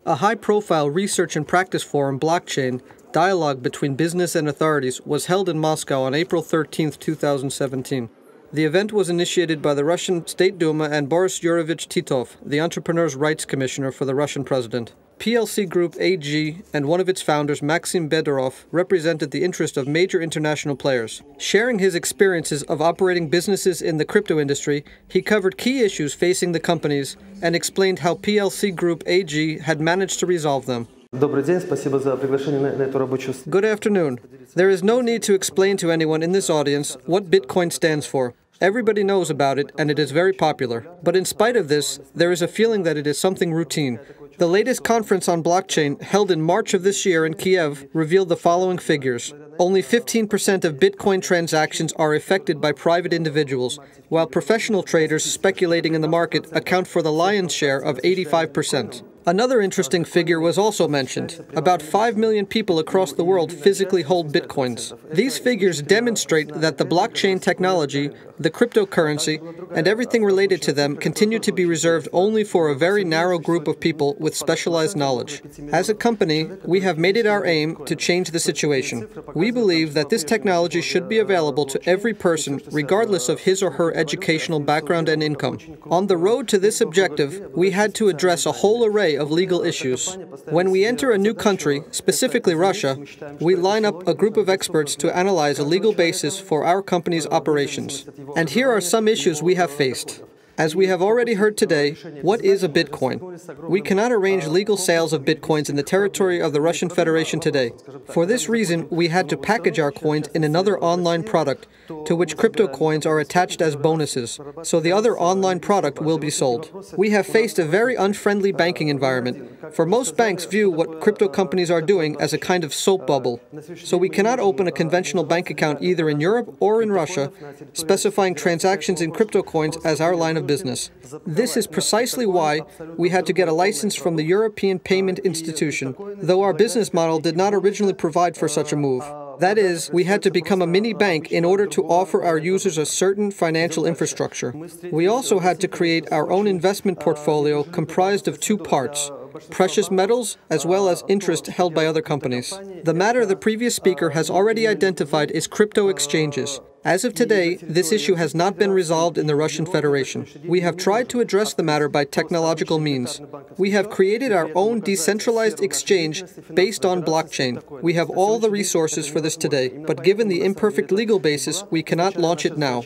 A high-profile research and practice forum, Blockchain, dialogue between business and authorities, was held in Moscow on April 13, 2017. The event was initiated by the Russian State Duma and Boris Yurovich Titov, the Entrepreneurs' Rights Commissioner for the Russian President. PLC Group AG and one of its founders, Maxim Bedorov, represented the interest of major international players. Sharing his experiences of operating businesses in the crypto industry, he covered key issues facing the companies and explained how PLC Group AG had managed to resolve them. Good afternoon. There is no need to explain to anyone in this audience what Bitcoin stands for. Everybody knows about it and it is very popular. But in spite of this, there is a feeling that it is something routine. The latest conference on blockchain, held in March of this year in Kiev, revealed the following figures. Only 15% of Bitcoin transactions are effected by private individuals, while professional traders speculating in the market account for the lion's share of 85%. Another interesting figure was also mentioned. About 5 million people across the world physically hold bitcoins. These figures demonstrate that the blockchain technology, the cryptocurrency, and everything related to them continue to be reserved only for a very narrow group of people with specialized knowledge. As a company, we have made it our aim to change the situation. We believe that this technology should be available to every person, regardless of his or her educational background and income. On the road to this objective, we had to address a whole array of legal issues. When we enter a new country, specifically Russia, we line up a group of experts to analyze a legal basis for our company's operations. And here are some issues we have faced. As we have already heard today, what is a Bitcoin? We cannot arrange legal sales of Bitcoins in the territory of the Russian Federation today. For this reason, we had to package our coins in another online product, to which crypto coins are attached as bonuses, so the other online product will be sold. We have faced a very unfriendly banking environment, for most banks view what crypto companies are doing as a kind of soap bubble. So we cannot open a conventional bank account either in Europe or in Russia, specifying transactions in crypto coins as our line of business. This is precisely why we had to get a license from the European Payment Institution, though our business model did not originally provide for such a move. That is, we had to become a mini bank in order to offer our users a certain financial infrastructure. We also had to create our own investment portfolio comprised of two parts: precious metals as well as interest held by other companies. The matter the previous speaker has already identified is crypto exchanges. As of today, this issue has not been resolved in the Russian Federation. We have tried to address the matter by technological means. We have created our own decentralized exchange based on blockchain. We have all the resources for this today, but given the imperfect legal basis, we cannot launch it now.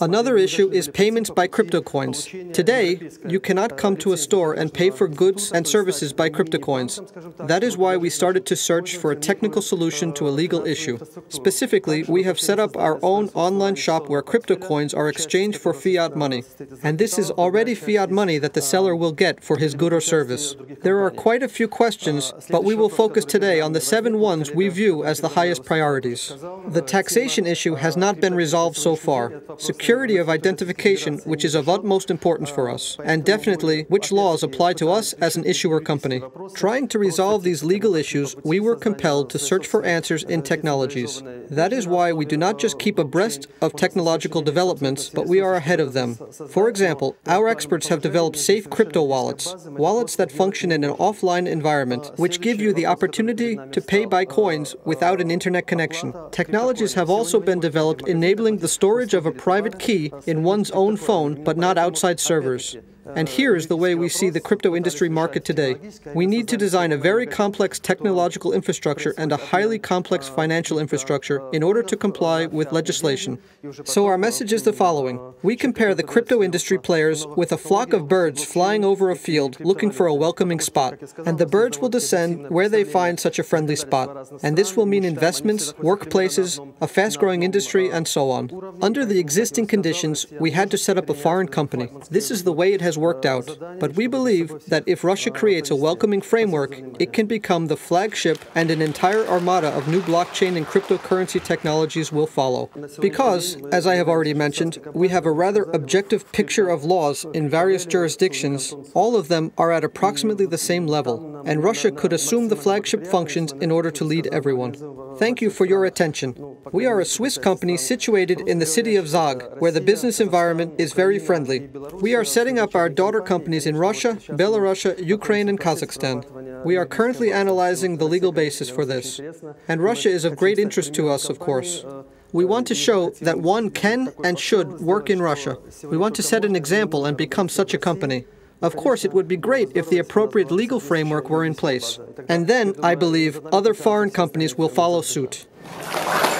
Another issue is payments by crypto coins. Today, you cannot come to a store and pay for goods and services by crypto coins. That is why we started to search for a technical solution to a legal issue. Specifically, we have set up our own online shop where crypto coins are exchanged for fiat money. And this is already fiat money that the seller will get for his good or service. There are quite a few questions, but we will focus today on the 7 ones we view as the highest priorities. The taxation issue has not been resolved so far. Security of identification, which is of utmost importance for us, and definitely which laws apply to us as an issuer company. Trying to resolve these legal issues, we were compelled to search for answers in technologies. That is why we do not just keep abreast of technological developments, but we are ahead of them. For example, our experts have developed safe crypto wallets, wallets that function in an offline environment, which give you the opportunity to pay by coins without an internet connection. Technologies have also been developed enabling the storage of a private key in one's own phone, but not outside servers. And here is the way we see the crypto industry market today. We need to design a very complex technological infrastructure and a highly complex financial infrastructure in order to comply with legislation. So our message is the following. We compare the crypto industry players with a flock of birds flying over a field looking for a welcoming spot. And the birds will descend where they find such a friendly spot. And this will mean investments, workplaces, a fast-growing industry, and so on. Under the existing conditions, we had to set up a foreign company. This is the way it has worked out, but we believe that if Russia creates a welcoming framework, it can become the flagship and an entire armada of new blockchain and cryptocurrency technologies will follow. Because, as I have already mentioned, we have a rather objective picture of laws in various jurisdictions. All of them are at approximately the same level, and Russia could assume the flagship functions in order to lead everyone. Thank you for your attention. We are a Swiss company situated in the city of Zag, where the business environment is very friendly. We are setting up our our daughter companies in Russia, Belarus, Ukraine, and Kazakhstan. We are currently analyzing the legal basis for this. And Russia is of great interest to us, of course. We want to show that one can and should work in Russia. We want to set an example and become such a company. Of course, it would be great if the appropriate legal framework were in place. And then, I believe, other foreign companies will follow suit.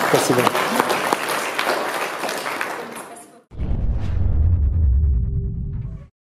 Спасибо.